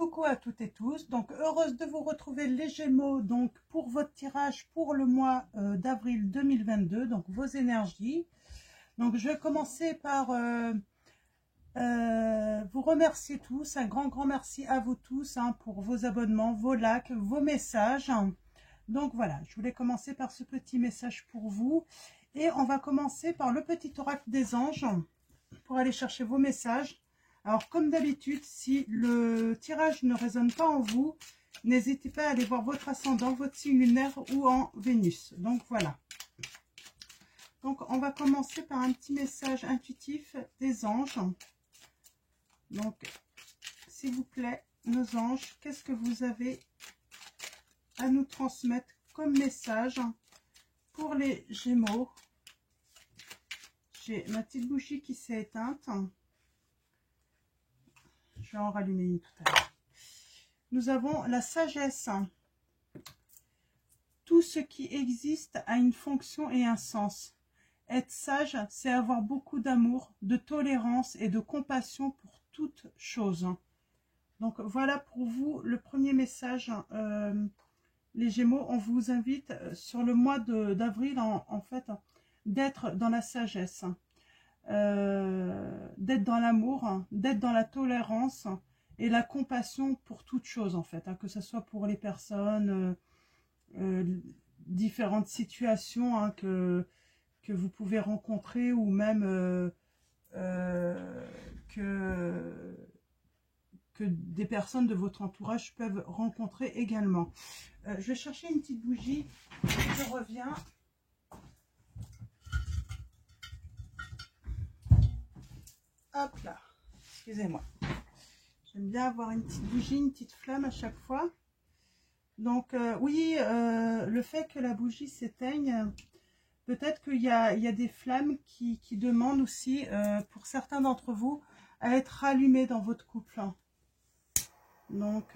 Coucou à toutes et tous, donc heureuse de vous retrouver les Gémeaux donc pour votre tirage pour le mois d'avril 2022, donc vos énergies. Donc je vais commencer par vous remercier tous, un grand merci à vous tous pour vos abonnements, vos likes, vos messages. Donc voilà, je voulais commencer par ce petit message pour vous et on va commencer par le petit oracle des anges pour aller chercher vos messages. Alors, comme d'habitude, si le tirage ne résonne pas en vous, n'hésitez pas à aller voir votre ascendant, votre signe lunaire ou en Vénus. Donc, voilà. Donc, on va commencer par un petit message intuitif des anges. Donc, s'il vous plaît, nos anges, qu'est-ce que vous avez à nous transmettre comme message pour les Gémeaux? J'ai ma petite bougie qui s'est éteinte. Je vais en rallumer une tout à l'heure. Nous avons la sagesse. Tout ce qui existe a une fonction et un sens. Être sage, c'est avoir beaucoup d'amour, de tolérance et de compassion pour toute chose. Donc voilà pour vous le premier message. Les Gémeaux, on vous invite sur le mois d'avril en fait d'être dans la sagesse. D'être dans l'amour, d'être dans la tolérance et la compassion pour toute chose en fait, que ce soit pour les personnes, différentes situations que vous pouvez rencontrer ou même que des personnes de votre entourage peuvent rencontrer également. Je vais chercher une petite bougie, je reviens. Hop là, excusez-moi. J'aime bien avoir une petite bougie, une petite flamme à chaque fois. Donc oui, le fait que la bougie s'éteigne, peut-être qu'il y a des flammes qui demandent aussi, pour certains d'entre vous, à être rallumées dans votre couple. Donc,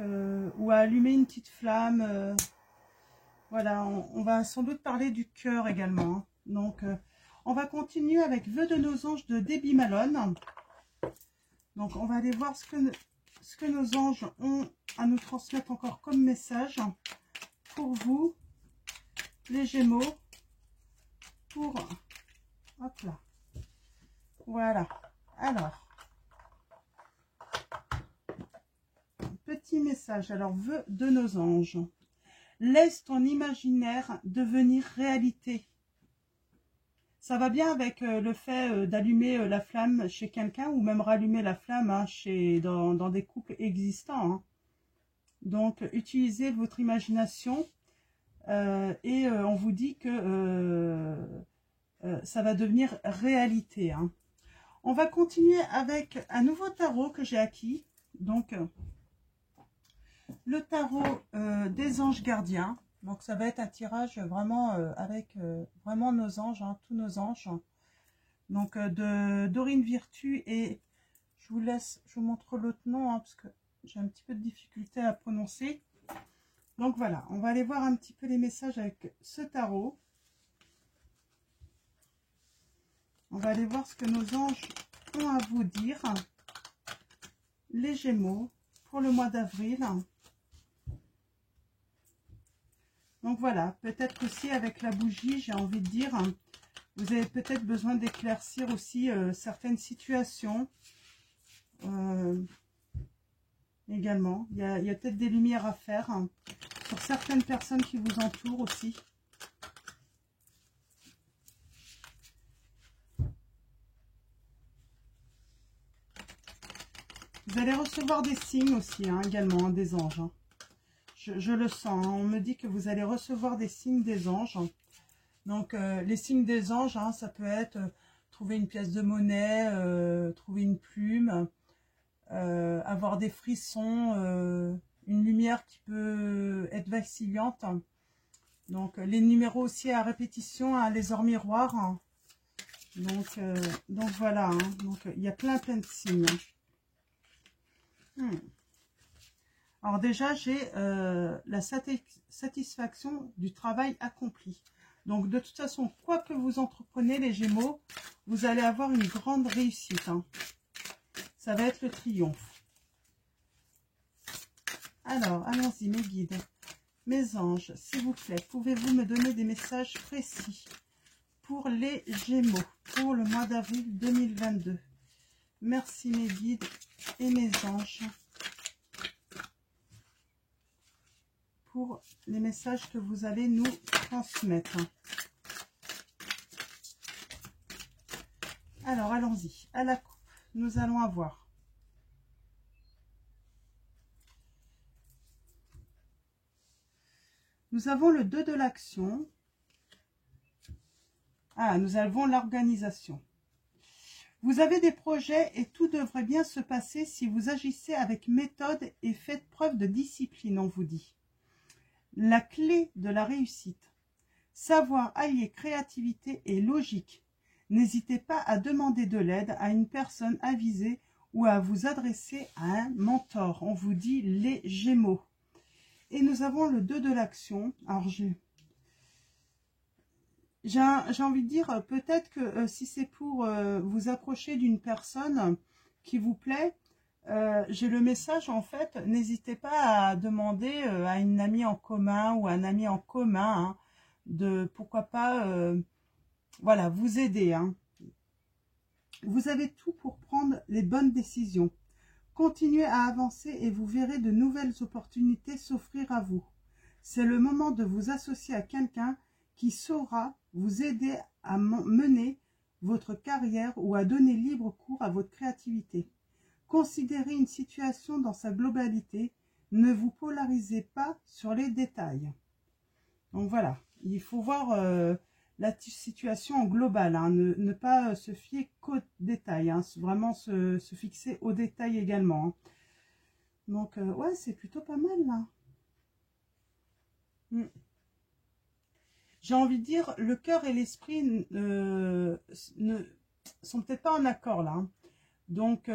ou à allumer une petite flamme. Voilà, on va sans doute parler du cœur également. Donc, on va continuer avec Vœux de nos anges de Debbie Malone. Donc, on va aller voir ce que nos anges ont à nous transmettre encore comme message pour vous, les Gémeaux, pour... Hop là. Voilà. Alors, petit message. Alors, vœux de nos anges. Laisse ton imaginaire devenir réalité. Ça va bien avec le fait d'allumer la flamme chez quelqu'un ou même rallumer la flamme dans des couples existants. Donc, utilisez votre imagination et on vous dit que ça va devenir réalité. On va continuer avec un nouveau tarot que j'ai acquis. Donc, le tarot des anges gardiens. Donc, ça va être un tirage vraiment avec vraiment nos anges, tous nos anges. Donc, de Dorine Virtue et je vous montre l'autre nom parce que j'ai un petit peu de difficulté à prononcer. Donc, voilà, on va aller voir un petit peu les messages avec ce tarot. On va aller voir ce que nos anges ont à vous dire. Les Gémeaux pour le mois d'avril. Donc voilà, peut-être aussi avec la bougie, j'ai envie de dire, vous avez peut-être besoin d'éclaircir aussi certaines situations. Également, il y a peut-être des lumières à faire sur certaines personnes qui vous entourent aussi. Vous allez recevoir des signes aussi, également, des anges. Je le sens, on me dit que vous allez recevoir des signes des anges. Donc, les signes des anges, ça peut être trouver une pièce de monnaie, trouver une plume, avoir des frissons, une lumière qui peut être vacillante. Donc, les numéros aussi à répétition, les ors miroirs. Donc voilà, donc il y a plein de signes. Alors déjà, j'ai la satisfaction du travail accompli. Donc de toute façon, quoi que vous entreprenez, les Gémeaux, vous allez avoir une grande réussite. Ça va être le triomphe. Alors, allons-y, mes guides, mes anges, s'il vous plaît, pouvez-vous me donner des messages précis pour les Gémeaux, pour le mois d'avril 2022? Merci, mes guides et mes anges, pour les messages que vous allez nous transmettre. Alors, allons-y. À la coupe, nous allons avoir nous avons le 2 de l'action. Ah, nous avons l'organisation. Vous avez des projets et tout devrait bien se passer si vous agissez avec méthode et faites preuve de discipline, on vous dit. La clé de la réussite. Savoir allier créativité et logique. N'hésitez pas à demander de l'aide à une personne avisée ou à vous adresser à un mentor. On vous dit les Gémeaux. Et nous avons le 2 de l'action. Alors, j'ai envie de dire, peut-être que si c'est pour vous approcher d'une personne qui vous plaît, j'ai le message, en fait, n'hésitez pas à demander à une amie en commun ou un ami en commun, hein, de, pourquoi pas, voilà, vous aider. Hein. Vous avez tout pour prendre les bonnes décisions. Continuez à avancer et vous verrez de nouvelles opportunités s'offrir à vous. C'est le moment de vous associer à quelqu'un qui saura vous aider à mener votre carrière ou à donner libre cours à votre créativité. Considérez une situation dans sa globalité. Ne vous polarisez pas sur les détails. Donc voilà, il faut voir la situation en global, hein, ne pas se fier qu'aux détails, hein, vraiment se fixer aux détails également. Hein. Donc ouais, c'est plutôt pas mal là. J'ai envie de dire, le cœur et l'esprit ne sont peut-être pas en accord là. Hein. Donc,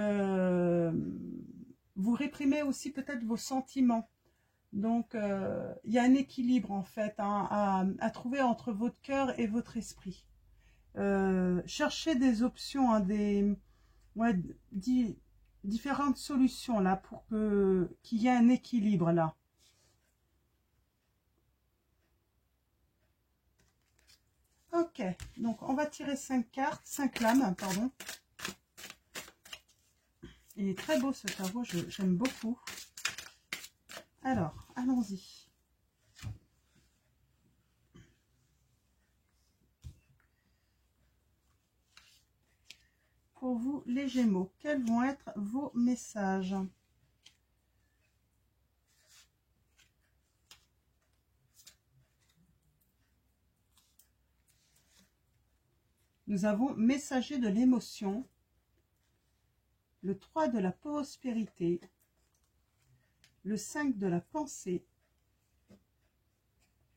vous réprimez aussi peut-être vos sentiments. Donc, il y a un équilibre en fait hein, à trouver entre votre cœur et votre esprit. Cherchez des options, hein, différentes solutions là pour qu'il y ait un équilibre là. Ok, donc on va tirer 5 cartes, 5 lames, pardon. Il est très beau ce tarot, j'aime beaucoup. Alors, allons-y. Pour vous, les Gémeaux, quels vont être vos messages? Nous avons messager de l'émotion, le 3 de la prospérité, le 5 de la pensée,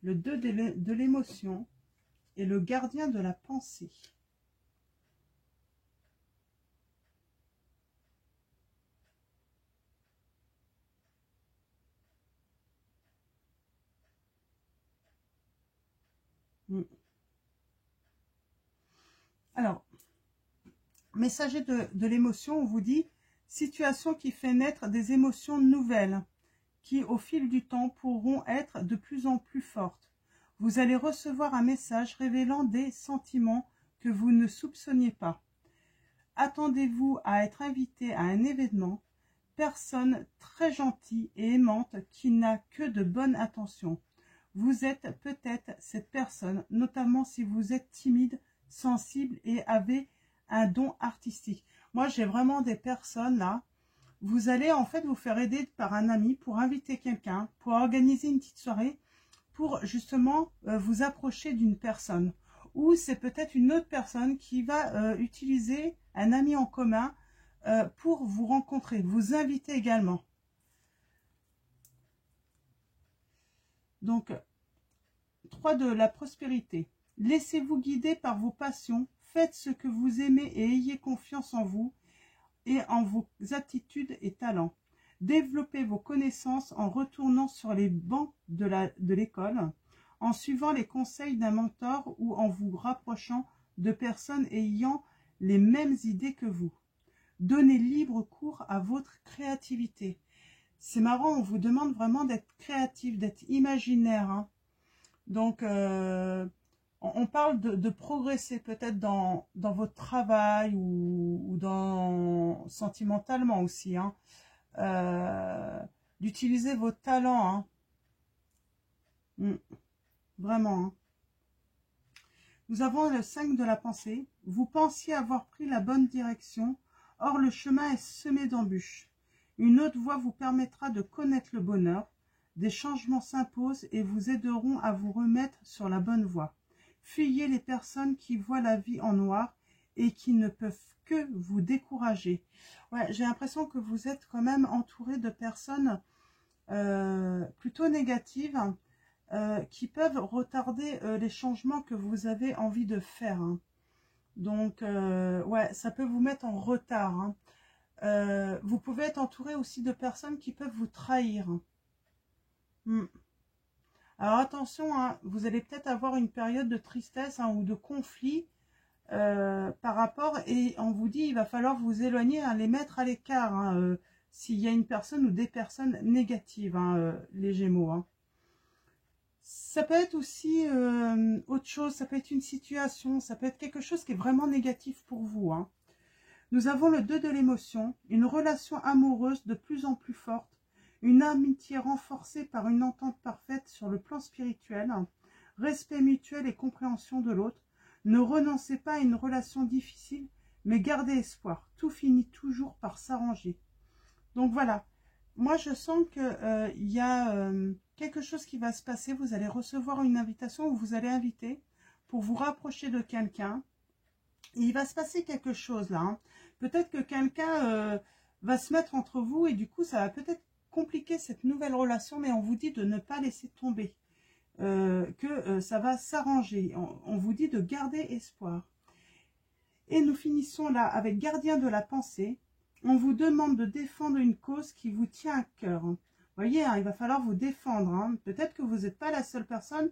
le 2 de l'émotion et le gardien de la pensée. Alors, messager de l'émotion, on vous dit situation qui fait naître des émotions nouvelles qui, au fil du temps, pourront être de plus en plus fortes. Vous allez recevoir un message révélant des sentiments que vous ne soupçonniez pas. Attendez-vous à être invité à un événement, personne très gentille et aimante qui n'a que de bonnes intentions. Vous êtes peut-être cette personne, notamment si vous êtes timide, sensible et avez un don artistique. Moi, j'ai vraiment des personnes là. Vous allez en fait vous faire aider par un ami pour inviter quelqu'un, pour organiser une petite soirée, pour justement vous approcher d'une personne. Ou c'est peut-être une autre personne qui va utiliser un ami en commun pour vous rencontrer, vous inviter également. Donc, 3 de la prospérité. Laissez-vous guider par vos passions, faites ce que vous aimez et ayez confiance en vous et en vos aptitudes et talents. Développez vos connaissances en retournant sur les bancs de l'école, en suivant les conseils d'un mentor ou en vous rapprochant de personnes ayant les mêmes idées que vous. Donnez libre cours à votre créativité. c'est marrant, on vous demande vraiment d'être créatif, d'être imaginaire. Hein. Donc, on parle de progresser peut-être dans votre travail ou dans sentimentalement aussi. Hein. D'utiliser vos talents. Hein. Vraiment. Hein. Nous avons le 5 de la pensée. Vous pensiez avoir pris la bonne direction, or le chemin est semé d'embûches. Une autre voie vous permettra de connaître le bonheur. Des changements s'imposent et vous aideront à vous remettre sur la bonne voie. Fuyez les personnes qui voient la vie en noir et qui ne peuvent que vous décourager. Ouais, j'ai l'impression que vous êtes quand même entouré de personnes plutôt négatives qui peuvent retarder les changements que vous avez envie de faire. Hein. Donc, ouais, ça peut vous mettre en retard. Hein. Vous pouvez être entouré aussi de personnes qui peuvent vous trahir. Alors attention, hein, vous allez peut-être avoir une période de tristesse hein, ou de conflit par rapport, et on vous dit il va falloir vous éloigner, hein, les mettre à l'écart hein, s'il y a une personne ou des personnes négatives, hein, les Gémeaux. Hein. Ça peut être aussi autre chose, ça peut être une situation, ça peut être quelque chose qui est vraiment négatif pour vous. Hein. Nous avons le 2 de l'émotion, une relation amoureuse de plus en plus forte, une amitié renforcée par une entente parfaite sur le plan spirituel, respect mutuel et compréhension de l'autre. Ne renoncez pas à une relation difficile, mais gardez espoir. Tout finit toujours par s'arranger. Donc voilà, moi je sens qu'il y a quelque chose qui va se passer. Vous allez recevoir une invitation où vous allez inviter pour vous rapprocher de quelqu'un. Et il va se passer quelque chose là. Hein. Peut-être que quelqu'un va se mettre entre vous et du coup ça va peut-être compliquer cette nouvelle relation, mais on vous dit de ne pas laisser tomber, que ça va s'arranger. On vous dit de garder espoir. Et nous finissons là avec gardien de la pensée. On vous demande de défendre une cause qui vous tient à cœur. Vous voyez, hein, il va falloir vous défendre. Hein. Peut-être que vous n'êtes pas la seule personne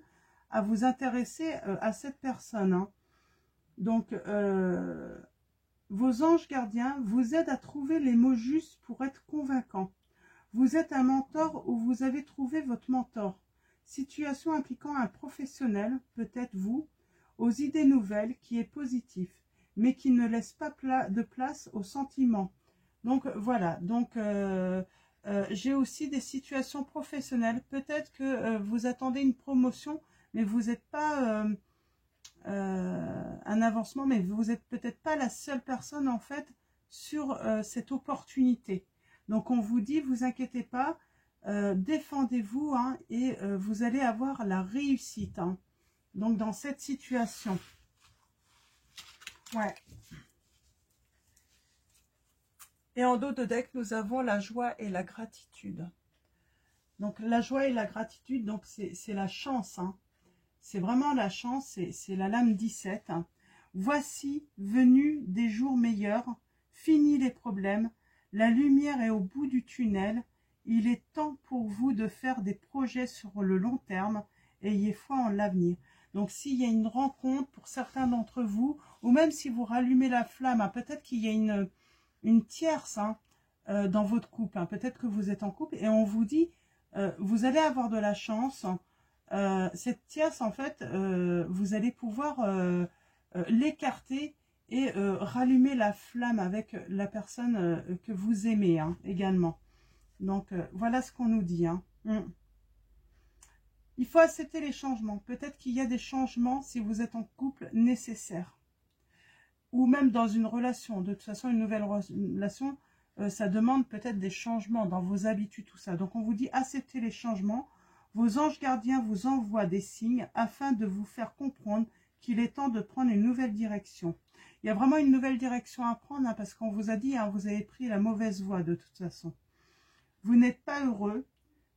à vous intéresser à cette personne. Hein. Donc, vos anges gardiens vous aident à trouver les mots justes pour être convaincants. Vous êtes un mentor ou vous avez trouvé votre mentor. Situation impliquant un professionnel, peut-être vous, aux idées nouvelles qui est positif, mais qui ne laisse pas de place aux sentiments. Donc voilà, donc j'ai aussi des situations professionnelles. Peut-être que vous attendez une promotion, mais vous n'êtes pas un avancement, mais vous n'êtes peut-être pas la seule personne en fait sur cette opportunité. Donc on vous dit, vous inquiétez pas, défendez-vous hein, et vous allez avoir la réussite. Hein. Donc dans cette situation. Ouais. Et en dos de deck, nous avons la joie et la gratitude. Donc la joie et la gratitude, donc c'est la chance. Hein. C'est vraiment la chance, c'est la lame 17. Hein. Voici venu des jours meilleurs, fini les problèmes, la lumière est au bout du tunnel, il est temps pour vous de faire des projets sur le long terme, ayez foi en l'avenir. Donc s'il y a une rencontre pour certains d'entre vous, ou même si vous rallumez la flamme, hein, peut-être qu'il y a une tierce hein, dans votre couple, hein, peut-être que vous êtes en couple, et on vous dit, vous allez avoir de la chance. Cette tierce, en fait, vous allez pouvoir l'écarter et rallumer la flamme avec la personne que vous aimez hein, également. Donc, voilà ce qu'on nous dit. Hein. Il faut accepter les changements. Peut-être qu'il y a des changements, si vous êtes en couple, nécessaires. Ou même dans une relation. De toute façon, une nouvelle relation, ça demande peut-être des changements dans vos habitudes, tout ça. Donc, on vous dit acceptez les changements. Vos anges gardiens vous envoient des signes afin de vous faire comprendre qu'il est temps de prendre une nouvelle direction. Il y a vraiment une nouvelle direction à prendre hein, parce qu'on vous a dit, hein, vous avez pris la mauvaise voie de toute façon. Vous n'êtes pas heureux,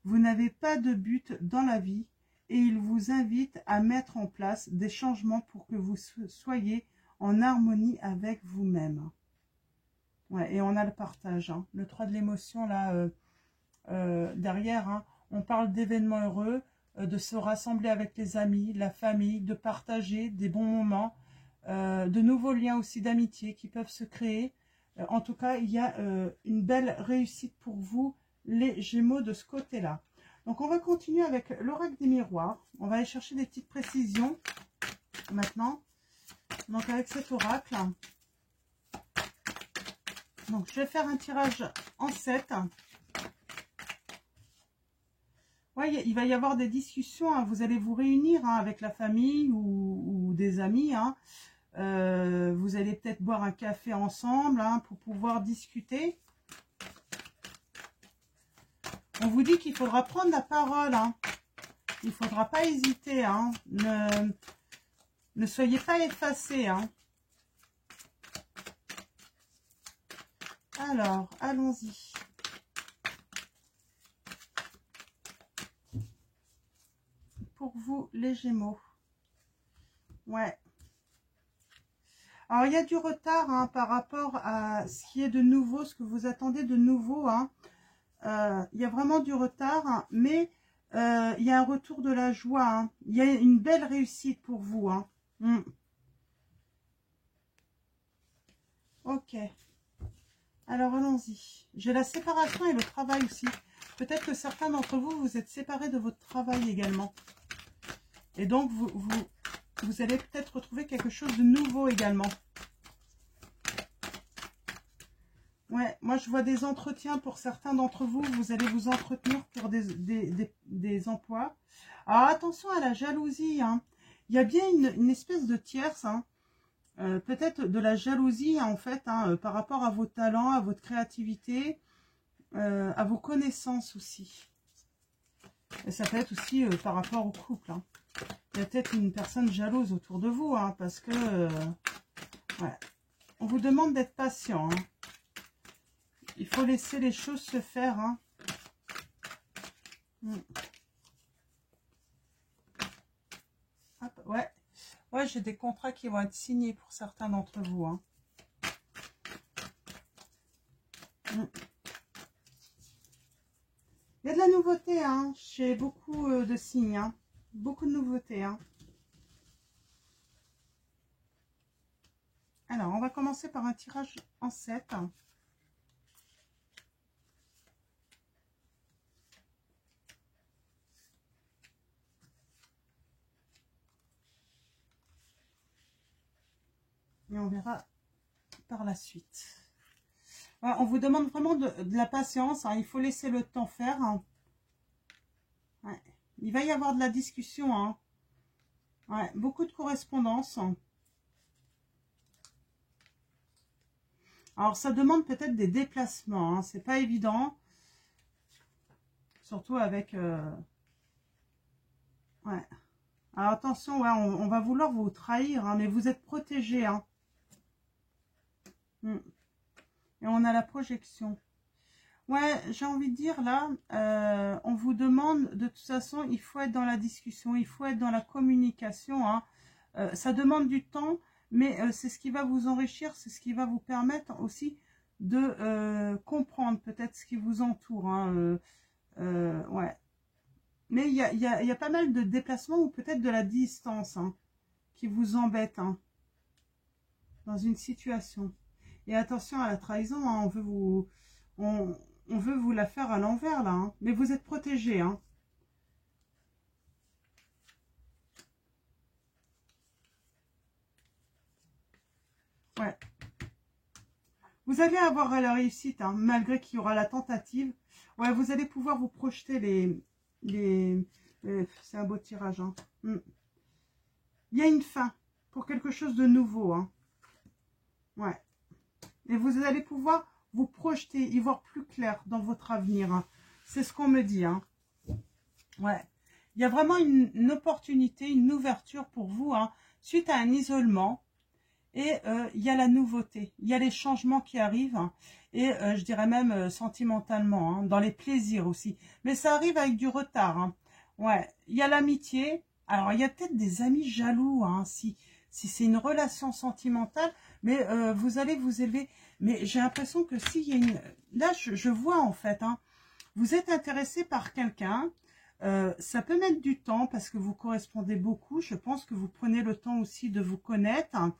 vous n'avez pas de but dans la vie et il vous invite à mettre en place des changements pour que vous soyez en harmonie avec vous-même. Ouais, et on a le partage. Hein. Le 3 de l'émotion là derrière, hein, on parle d'événements heureux, de se rassembler avec les amis, la famille, de partager des bons moments, de nouveaux liens aussi d'amitié qui peuvent se créer. En tout cas, il y a une belle réussite pour vous les Gémeaux de ce côté-là. Donc, on va continuer avec l'oracle des miroirs. On va aller chercher des petites précisions maintenant. Donc, avec cet oracle. Donc, je vais faire un tirage en 7. Ouais, il va y avoir des discussions. Hein. Vous allez vous réunir hein, avec la famille ou des amis. Hein. Vous allez peut-être boire un café ensemble hein, pour pouvoir discuter. On vous dit qu'il faudra prendre la parole. Hein. Il ne faudra pas hésiter. Hein. Ne soyez pas effacés. Hein. Alors, allons-y. Pour vous, les Gémeaux. Ouais. Alors, il y a du retard hein, par rapport à ce qui est de nouveau, ce que vous attendez de nouveau. Hein. Il y a vraiment du retard, hein, mais il y a un retour de la joie. Hein. Il y a une belle réussite pour vous. Hein. Ok. Alors, allons-y. J'ai la séparation et le travail aussi. Peut-être que certains d'entre vous, vous êtes séparés de votre travail également. Et donc, vous allez peut-être retrouver quelque chose de nouveau également. Ouais, moi je vois des entretiens pour certains d'entre vous. Vous allez vous entretenir pour des emplois. Alors attention à la jalousie. Hein. Il y a bien une espèce de tierce. Hein. Peut-être de la jalousie en fait. Hein, par rapport à vos talents, à votre créativité. À vos connaissances aussi. Et ça peut être aussi par rapport au couple. Hein. Il y a peut-être une personne jalouse autour de vous. Hein, parce que... ouais. On vous demande d'être patient. Hein. Il faut laisser les choses se faire. Hein. Hop, ouais, ouais, j'ai des contrats qui vont être signés pour certains d'entre vous. Hein. Il y a de la nouveauté hein, chez beaucoup de signes. Hein. Beaucoup de nouveautés. Hein. Alors, on va commencer par un tirage en 7. Et on verra par la suite. Ouais, on vous demande vraiment de la patience. Hein. Il faut laisser le temps faire. Hein. Ouais. Il va y avoir de la discussion. Hein. Ouais, beaucoup de correspondance. Alors, ça demande peut-être des déplacements. Hein. C'est pas évident. Surtout avec... Ouais. Alors, attention, ouais, on va vouloir vous trahir. Hein, mais vous êtes protégés. Hein. Et on a la projection. Ouais, j'ai envie de dire là, on vous demande, de toute façon, il faut être dans la discussion, il faut être dans la communication. Hein. Ça demande du temps, mais c'est ce qui va vous enrichir, c'est ce qui va vous permettre aussi de comprendre peut-être ce qui vous entoure. Hein. Ouais. Mais il y a pas mal de déplacements ou peut-être de la distance hein, qui vous embête hein, dans une situation. Et attention à la trahison, hein, on veut vous la faire à l'envers là, hein, mais vous êtes protégés. Hein. Ouais. Vous allez avoir la réussite, hein, malgré qu'il y aura la tentative. Ouais, vous allez pouvoir vous projeter c'est un beau tirage. Hein. Il y a une fin pour quelque chose de nouveau. Hein. Ouais. Et vous allez pouvoir vous projeter, y voir plus clair dans votre avenir. Hein. C'est ce qu'on me dit. Hein. Ouais. Il y a vraiment une opportunité, une ouverture pour vous, hein, suite à un isolement. Et il y a la nouveauté, il y a les changements qui arrivent. Hein, et je dirais même sentimentalement, hein, dans les plaisirs aussi. Mais ça arrive avec du retard. Hein. Ouais. Il y a l'amitié. Alors, il y a peut-être des amis jaloux, hein, si c'est une relation sentimentale. Mais vous allez vous élever. Mais j'ai l'impression que s'il y a une... Là, je vois en fait. Hein, vous êtes intéressé par quelqu'un. Ça peut mettre du temps parce que vous correspondez beaucoup. Je pense que vous prenez le temps aussi de vous connaître. Hein,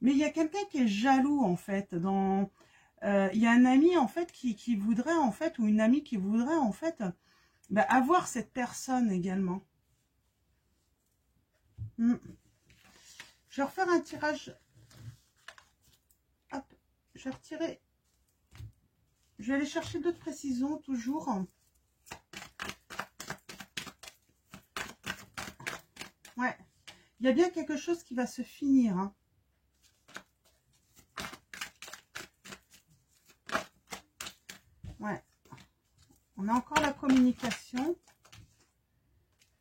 mais il y a quelqu'un qui est jaloux en fait. il y a un ami en fait qui voudrait en fait, ou une amie qui voudrait en fait avoir cette personne également. Je vais refaire un tirage. Hop, je vais retirer. Je vais aller chercher d'autres précisions toujours. Ouais, il y a bien quelque chose qui va se finir. Hein. Ouais, on a encore la communication.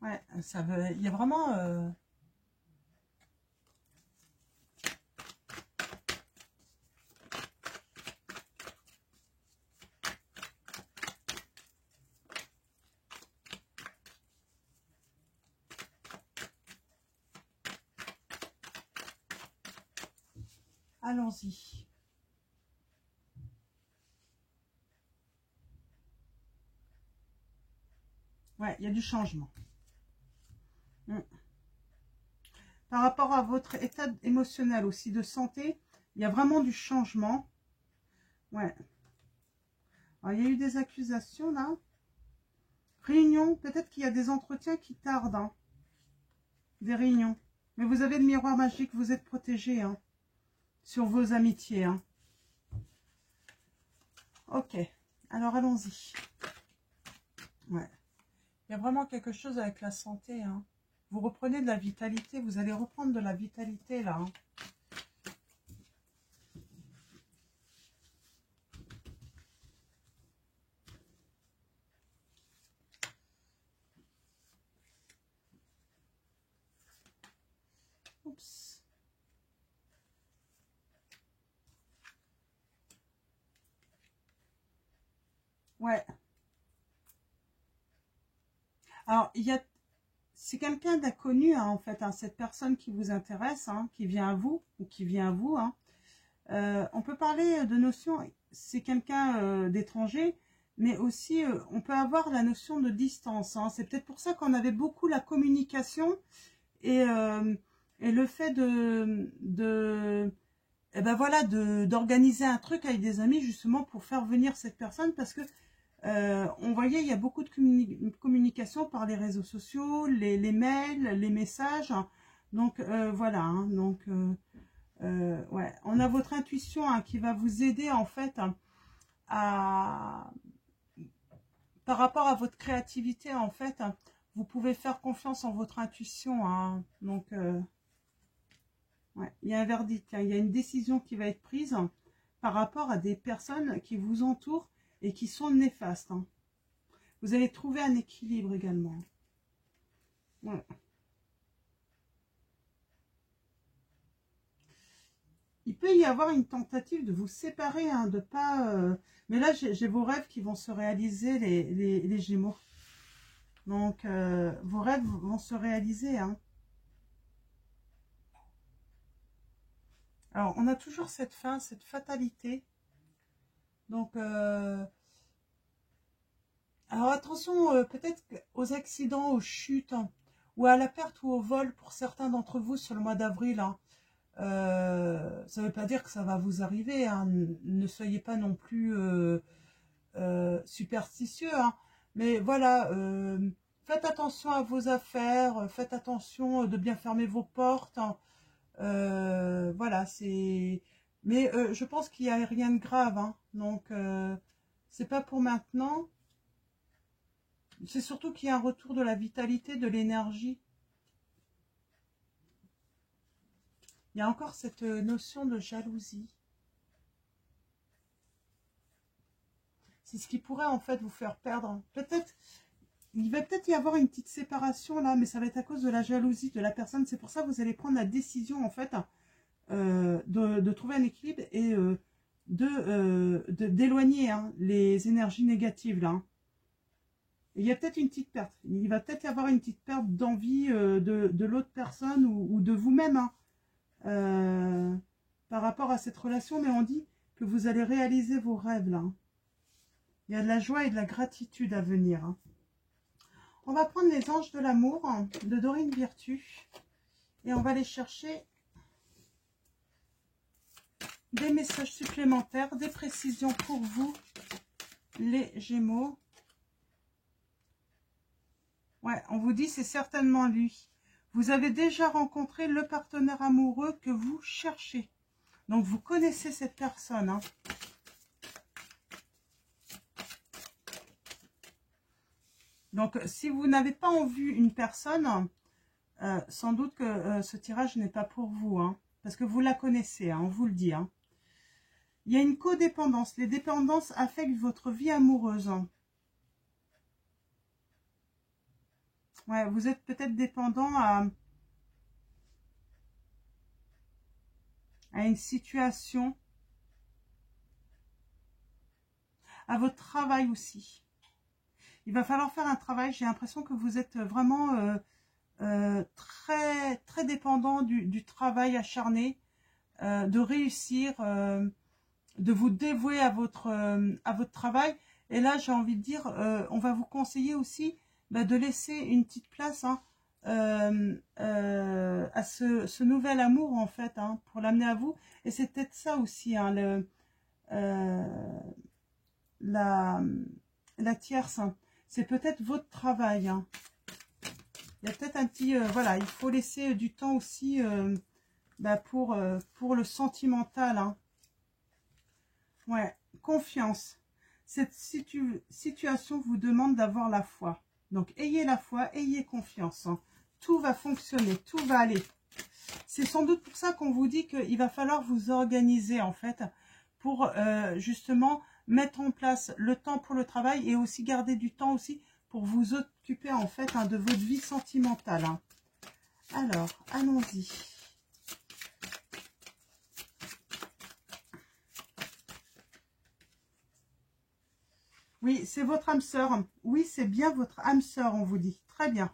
Ouais, ça veut. Il y a vraiment. Allons-y. Ouais, il y a du changement. Par rapport à votre état émotionnel aussi, de santé, il y a vraiment du changement. Ouais. Alors, il y a eu des accusations là. Réunion, peut-être qu'il y a des entretiens qui tardent. Hein. Des réunions. Mais vous avez le miroir magique, vous êtes protégé hein, sur vos amitiés. Hein. Ok, alors allons-y. Ouais. Il y a vraiment quelque chose avec la santé. Hein. Vous reprenez de la vitalité, vous allez reprendre de la vitalité là. Hein. Oups. Ouais. Alors, il y a... C'est quelqu'un d'inconnu, hein, en fait, hein, cette personne qui vous intéresse, hein, qui vient à vous, ou qui vient à vous. Hein. On peut parler de notion, c'est quelqu'un d'étranger, mais aussi, on peut avoir la notion de distance. Hein. C'est peut-être pour ça qu'on avait beaucoup la communication et le fait eh ben voilà, d'organiser un truc avec des amis, justement, pour faire venir cette personne, parce que on voyait, il y a beaucoup de communication par les réseaux sociaux, les mails, les messages. Donc, voilà. Hein, donc, ouais. On a votre intuition hein, qui va vous aider, en fait, par rapport à votre créativité, en fait. Vous pouvez faire confiance en votre intuition. Hein, donc, ouais. Il y a un verdict. Hein, il y a une décision qui va être prise par rapport à des personnes qui vous entourent et qui sont néfastes. Hein. Vous allez trouver un équilibre également. Ouais. Il peut y avoir une tentative de vous séparer, hein, de pas... Mais là, j'ai vos rêves qui vont se réaliser, les Gémeaux. Donc, vos rêves vont se réaliser. Hein. Alors, on a toujours cette fin, cette fatalité. Donc, alors attention, peut-être aux accidents, aux chutes, hein, ou à la perte ou au vol pour certains d'entre vous sur le mois d'avril. Hein. Ça ne veut pas dire que ça va vous arriver. Hein. Ne soyez pas non plus superstitieux. Hein. Mais voilà, faites attention à vos affaires, faites attention de bien fermer vos portes. Hein. Voilà, c'est... Mais je pense qu'il n'y a rien de grave. Hein. Donc, c'est pas pour maintenant. C'est surtout qu'il y a un retour de la vitalité, de l'énergie. Il y a encore cette notion de jalousie. C'est ce qui pourrait en fait vous faire perdre. Peut-être, il va peut-être y avoir une petite séparation là, mais ça va être à cause de la jalousie de la personne. C'est pour ça que vous allez prendre la décision en fait de trouver un équilibre et d'éloigner hein, les énergies négatives là. Hein. Il y a peut-être une petite perte. Il va peut-être y avoir une petite perte d'envie de l'autre personne ou de vous-même. Hein. Par rapport à cette relation, mais on dit que vous allez réaliser vos rêves là. Il y a de la joie et de la gratitude à venir. Hein. On va prendre les anges de l'amour hein, de Dorine Virtue et on va les chercher des messages supplémentaires, des précisions pour vous, les Gémeaux. Ouais, on vous dit c'est certainement lui. Vous avez déjà rencontré le partenaire amoureux que vous cherchez. Donc, vous connaissez cette personne. Hein. Donc, si vous n'avez pas en vue une personne, sans doute que ce tirage n'est pas pour vous. Hein, parce que vous la connaissez, hein, on vous le dit. Hein. Il y a une codépendance. Les dépendances affectent votre vie amoureuse. Hein. Ouais, vous êtes peut-être dépendant à une situation, à votre travail aussi. Il va falloir faire un travail. J'ai l'impression que vous êtes vraiment très, très dépendant du travail acharné, de réussir, de vous dévouer à votre travail. Et là, j'ai envie de dire, on va vous conseiller aussi de laisser une petite place hein, à ce nouvel amour, en fait, hein, pour l'amener à vous. Et c'est peut-être ça aussi, hein, la tierce. Hein. C'est peut-être votre travail. Hein. Il y a peut-être un petit... voilà, il faut laisser du temps aussi pour le sentimental. Hein. Ouais, confiance. Cette situation vous demande d'avoir la foi. Donc, ayez la foi, ayez confiance. Hein. Tout va fonctionner, tout va aller. C'est sans doute pour ça qu'on vous dit qu'il va falloir vous organiser, en fait, pour justement mettre en place le temps pour le travail et aussi garder du temps aussi pour vous occuper, en fait, hein, de votre vie sentimentale. Hein. Alors, allons-y. Oui, c'est votre âme sœur. Oui, c'est bien votre âme sœur, on vous dit. Très bien.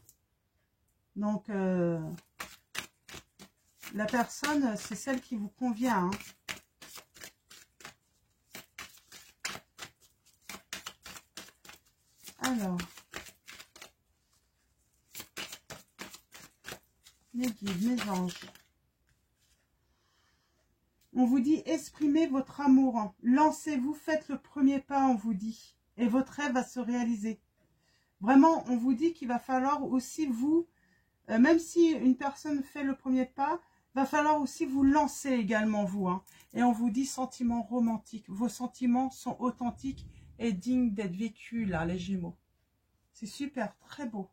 Donc, la personne, c'est celle qui vous convient. Hein. Alors, mes guides, mes anges. On vous dit, exprimez votre amour. Lancez-vous, faites le premier pas, on vous dit. Et votre rêve va se réaliser. Vraiment, on vous dit qu'il va falloir aussi vous, même si une personne fait le premier pas, va falloir aussi vous lancer également vous. Hein. Et on vous dit sentiments romantiques. Vos sentiments sont authentiques et dignes d'être vécus là, les Gémeaux. C'est super, très beau.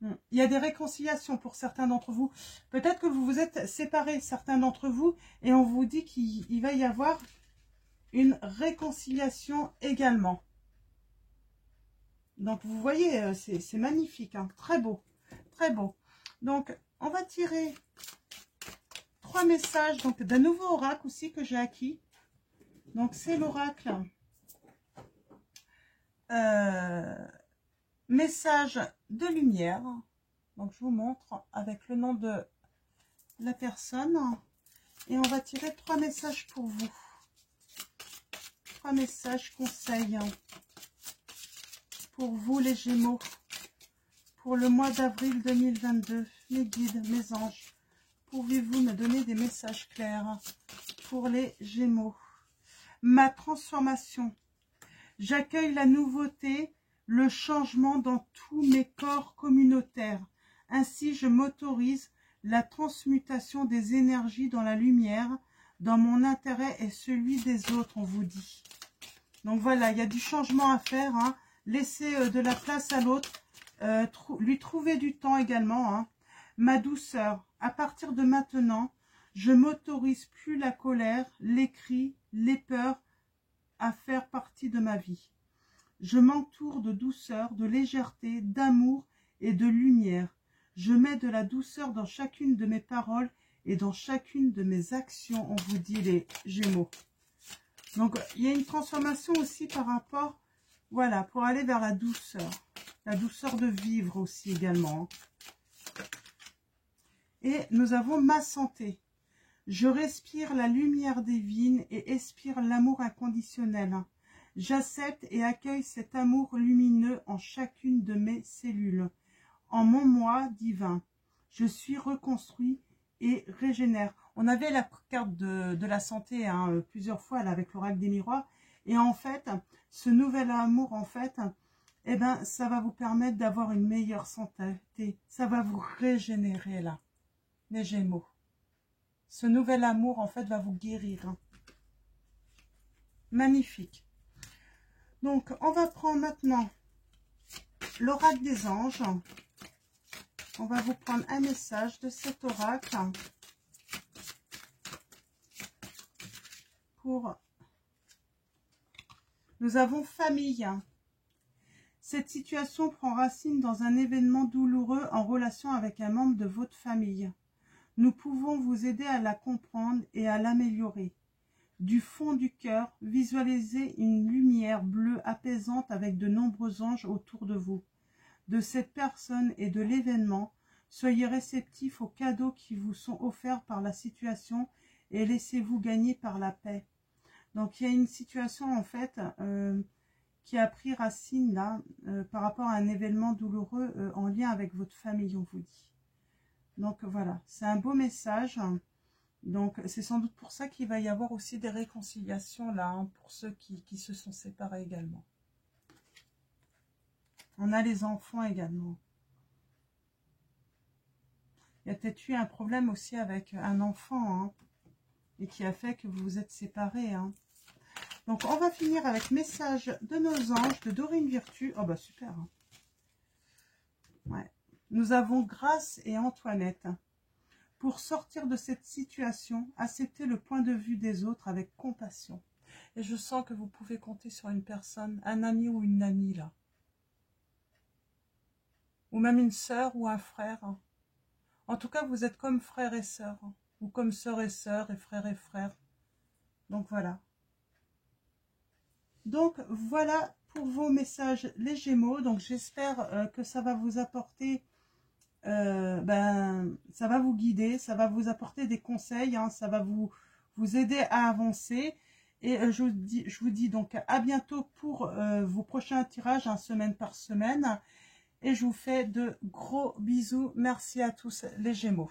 Il y a des réconciliations pour certains d'entre vous. Peut-être que vous vous êtes séparés, certains d'entre vous, et on vous dit qu'il va y avoir une réconciliation également. Donc, vous voyez, c'est magnifique, hein, très beau, très beau. Donc, on va tirer 3 messages donc d'un nouveau oracle aussi que j'ai acquis. Donc, c'est l'oracle message de lumière. Donc, je vous montre avec le nom de la personne. Et on va tirer 3 messages pour vous. 3 messages conseils pour vous les Gémeaux. Pour le mois d'avril 2022. Mes guides, mes anges. Pouvez-vous me donner des messages clairs pour les Gémeaux? Ma transformation. J'accueille la nouveauté, le changement dans tous mes corps communautaires. Ainsi, je m'autorise la transmutation des énergies dans la lumière, dans mon intérêt et celui des autres, on vous dit. Donc voilà, il y a du changement à faire. Hein. Laissez de la place à l'autre. Lui trouver du temps également. Hein. Ma douceur, à partir de maintenant, je m'autorise plus la colère, les cris, les peurs à faire partie de ma vie. Je m'entoure de douceur, de légèreté, d'amour et de lumière. Je mets de la douceur dans chacune de mes paroles et dans chacune de mes actions, on vous dit les Gémeaux. Donc, il y a une transformation aussi par rapport, voilà, pour aller vers la douceur de vivre aussi également. Et nous avons ma santé. Je respire la lumière divine et expire l'amour inconditionnel. J'accepte et accueille cet amour lumineux en chacune de mes cellules. En mon moi divin, je suis reconstruit et régénère. On avait la carte de la santé hein, plusieurs fois là, avec l'oracle des miroirs. Et en fait, ce nouvel amour, en fait, eh ben, ça va vous permettre d'avoir une meilleure santé. Ça va vous régénérer là, les Gémeaux. Ce nouvel amour, en fait, va vous guérir. Hein. Magnifique. Donc, on va prendre maintenant l'oracle des anges. On va vous prendre un message de cet oracle pour... Nous avons famille. Cette situation prend racine dans un événement douloureux en relation avec un membre de votre famille. Nous pouvons vous aider à la comprendre et à l'améliorer. Du fond du cœur, visualisez une lumière bleue apaisante avec de nombreux anges autour de vous. De cette personne et de l'événement, soyez réceptifs aux cadeaux qui vous sont offerts par la situation et laissez-vous gagner par la paix. Donc il y a une situation en fait qui a pris racine là par rapport à un événement douloureux en lien avec votre famille, on vous dit. Donc voilà, c'est un beau message. Donc c'est sans doute pour ça qu'il va y avoir aussi des réconciliations là, hein, pour ceux qui se sont séparés également. On a les enfants également. Il y a peut-être eu un problème aussi avec un enfant, hein, et qui a fait que vous vous êtes séparés. Hein. Donc on va finir avec message de nos anges, de Dorine Virtue. Oh bah super. Hein. Ouais. Nous avons Grâce et Antoinette. Pour sortir de cette situation, acceptez le point de vue des autres avec compassion. Et je sens que vous pouvez compter sur une personne, un ami ou une amie là. Ou même une sœur ou un frère. Hein. En tout cas, vous êtes comme frère et sœur. Hein. Ou comme sœur et frère et frère. Donc voilà. Donc voilà pour vos messages les Gémeaux. Donc j'espère que ça va vous apporter, ça va vous guider, ça va vous apporter des conseils, hein, ça va vous aider à avancer. Et je vous dis donc à bientôt pour vos prochains tirages, hein, semaine par semaine. Et je vous fais de gros bisous. Merci à tous les Gémeaux.